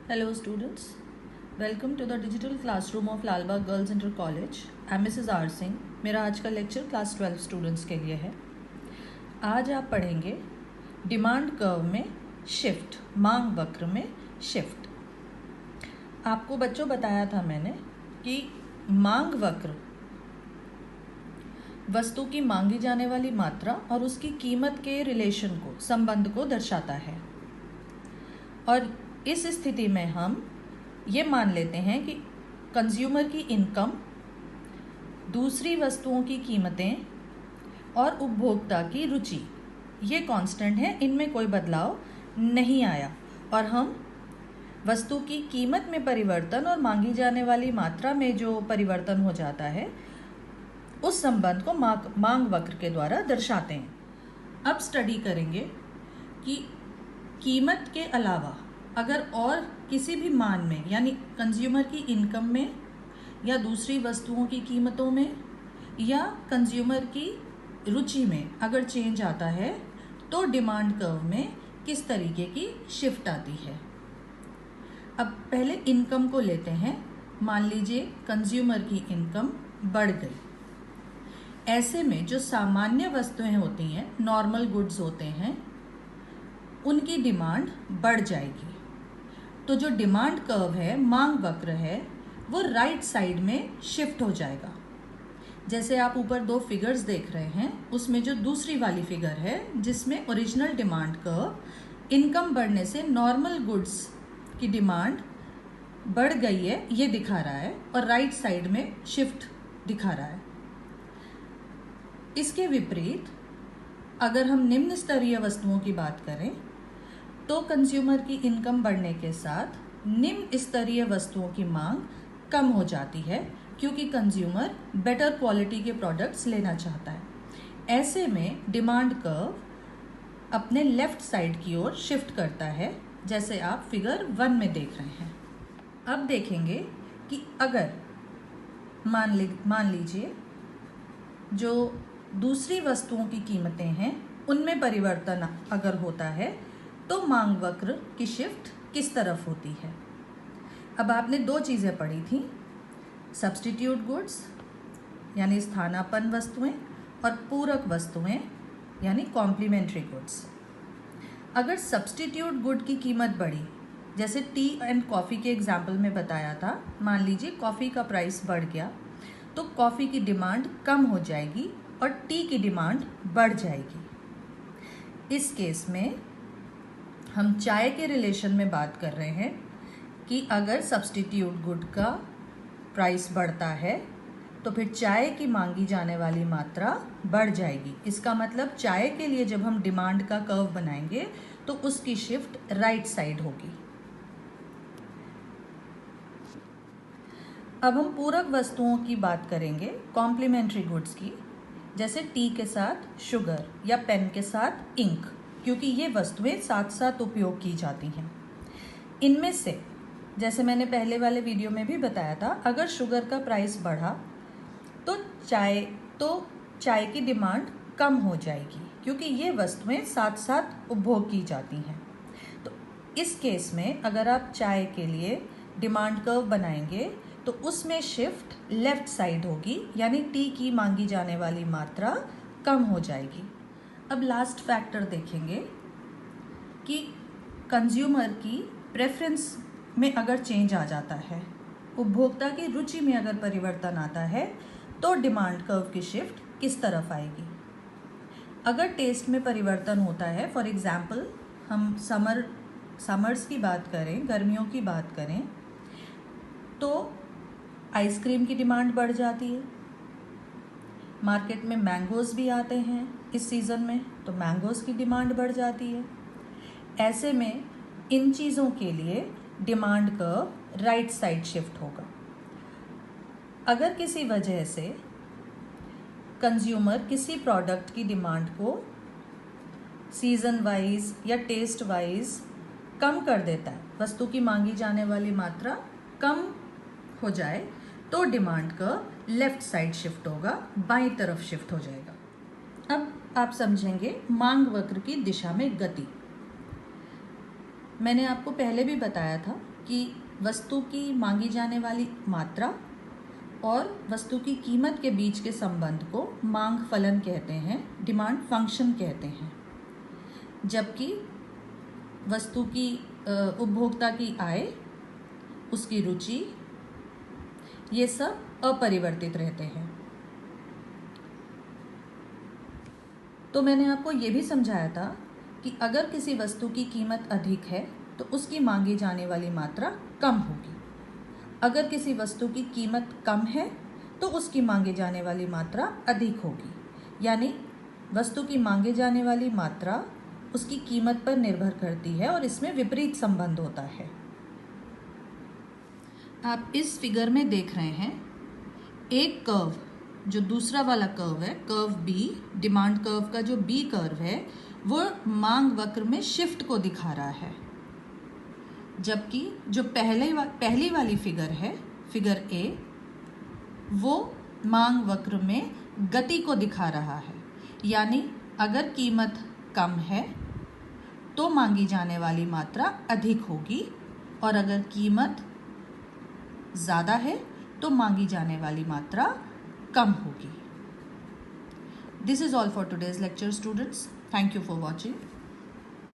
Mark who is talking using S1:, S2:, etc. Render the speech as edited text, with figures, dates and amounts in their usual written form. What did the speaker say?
S1: Hello students, welcome to the digital classroom of Lalbagh girls inter college. I am Mrs R Singh. मेरा आज का lecture class 12 students के लिए है। आज आप पढ़ेंगे डिमांड कर्व में शिफ्ट, मांग वक्र में शिफ्ट। आपको बच्चों बताया था मैंने कि मांग वक्र वस्तु की मांगी जाने वाली मात्रा और उसकी कीमत के रिलेशन को, संबंध को दर्शाता है। और इस स्थिति में हम ये मान लेते हैं कि कंज्यूमर की इनकम, दूसरी वस्तुओं की कीमतें और उपभोक्ता की रुचि ये कांस्टेंट है, इनमें कोई बदलाव नहीं आया। और हम वस्तु की कीमत में परिवर्तन और मांगी जाने वाली मात्रा में जो परिवर्तन हो जाता है उस संबंध को मांग वक्र के द्वारा दर्शाते हैं। अब स्टडी करेंगे कि कीमत के अलावा अगर और किसी भी मान में, यानी कंज्यूमर की इनकम में या दूसरी वस्तुओं की कीमतों में या कंज्यूमर की रुचि में अगर चेंज आता है तो डिमांड कर्व में किस तरीके की शिफ्ट आती है। अब पहले इनकम को लेते हैं। मान लीजिए कंज्यूमर की इनकम बढ़ गई। ऐसे में जो सामान्य वस्तुएं होती हैं, नॉर्मल गुड्स होते हैं, उनकी डिमांड बढ़ जाएगी। तो जो डिमांड कर्व है, मांग वक्र है, वो राइट साइड में शिफ्ट हो जाएगा। जैसे आप ऊपर दो फिगर्स देख रहे हैं, उसमें जो दूसरी वाली फिगर है जिसमें ओरिजिनल डिमांड कर्व इनकम बढ़ने से नॉर्मल गुड्स की डिमांड बढ़ गई है, ये दिखा रहा है और राइट साइड में शिफ्ट दिखा रहा है। इसके विपरीत अगर हम निम्न स्तरीय वस्तुओं की बात करें तो कंज्यूमर की इनकम बढ़ने के साथ निम्न स्तरीय वस्तुओं की मांग कम हो जाती है, क्योंकि कंज्यूमर बेटर क्वालिटी के प्रोडक्ट्स लेना चाहता है। ऐसे में डिमांड कर्व अपने लेफ्ट साइड की ओर शिफ्ट करता है, जैसे आप फिगर 1 में देख रहे हैं। अब देखेंगे कि अगर मान लीजिए जो दूसरी वस्तुओं की कीमतें हैं उनमें परिवर्तन अगर होता है तो मांग वक्र की शिफ्ट किस तरफ होती है। अब आपने दो चीज़ें पढ़ी थी, सब्स्टिट्यूट गुड्स यानी स्थानापन्न वस्तुएं और पूरक वस्तुएं यानी कॉम्प्लीमेंट्री गुड्स। अगर सब्स्टिट्यूट गुड की कीमत बढ़ी, जैसे टी एंड कॉफ़ी के एग्जाम्पल में बताया था, मान लीजिए कॉफ़ी का प्राइस बढ़ गया तो कॉफ़ी की डिमांड कम हो जाएगी और टी की डिमांड बढ़ जाएगी। इस केस में हम चाय के रिलेशन में बात कर रहे हैं कि अगर सब्स्टिट्यूट गुड का प्राइस बढ़ता है तो फिर चाय की मांगी जाने वाली मात्रा बढ़ जाएगी। इसका मतलब चाय के लिए जब हम डिमांड का कर्व बनाएंगे तो उसकी शिफ्ट राइट साइड होगी। अब हम पूरक वस्तुओं की बात करेंगे, कॉम्प्लीमेंट्री गुड्स की, जैसे टी के साथ शुगर या पेन के साथ इंक, क्योंकि ये वस्तुएं साथ साथ उपयोग की जाती हैं। इनमें से जैसे मैंने पहले वाले वीडियो में भी बताया था, अगर शुगर का प्राइस बढ़ा तो चाय की डिमांड कम हो जाएगी, क्योंकि ये वस्तुएं साथ साथ उपभोग की जाती हैं। तो इस केस में अगर आप चाय के लिए डिमांड कर्व बनाएंगे तो उसमें शिफ्ट लेफ्ट साइड होगी, यानी टी की मांगी जाने वाली मात्रा कम हो जाएगी। अब लास्ट फैक्टर देखेंगे कि कंज्यूमर की प्रेफरेंस में अगर चेंज आ जाता है, उपभोक्ता की रुचि में अगर परिवर्तन आता है तो डिमांड कर्व की शिफ्ट किस तरफ आएगी। अगर टेस्ट में परिवर्तन होता है, फॉर एग्जाम्पल हम समर्स की बात करें, गर्मियों की बात करें, तो आइसक्रीम की डिमांड बढ़ जाती है। मार्केट में मैंगोज़ भी आते हैं इस सीज़न में, तो मैंगोज़ की डिमांड बढ़ जाती है। ऐसे में इन चीज़ों के लिए demand curve right side shift होगा। अगर किसी वजह से कंज्यूमर किसी प्रोडक्ट की डिमांड को सीज़न वाइज या टेस्ट वाइज कम कर देता है, वस्तु की मांगी जाने वाली मात्रा कम हो जाए, तो demand curve left side shift होगा, बाईं तरफ शिफ्ट हो जाएगा। अब आप समझेंगे मांग वक्र की दिशा में गति। मैंने आपको पहले भी बताया था कि वस्तु की मांगी जाने वाली मात्रा और वस्तु की कीमत के बीच के संबंध को मांग फलन कहते हैं, डिमांड फंक्शन कहते हैं। जबकि वस्तु की उपभोक्ता की आय, उसकी रुचि, ये सब अपरिवर्तित रहते हैं। तो मैंने आपको ये भी समझाया था कि अगर किसी वस्तु की कीमत अधिक है तो उसकी मांगी जाने वाली मात्रा कम होगी। अगर किसी वस्तु की कीमत कम है तो उसकी मांगी जाने वाली मात्रा अधिक होगी। यानी वस्तु की मांगी जाने वाली मात्रा उसकी कीमत पर निर्भर करती है और इसमें विपरीत संबंध होता है। आप इस फिगर में देख रहे हैं एक कर्व, जो दूसरा वाला कर्व है, कर्व बी, डिमांड कर्व का जो बी कर्व है, वो मांग वक्र में शिफ्ट को दिखा रहा है। जबकि जो पहली वाली फिगर है, फिगर ए, वो मांग वक्र में गति को दिखा रहा है। यानी अगर कीमत कम है तो मांगी जाने वाली मात्रा अधिक होगी और अगर कीमत ज़्यादा है तो मांगी जाने वाली मात्रा कम होगी। This is all for today's lecture, students. Thank you for watching.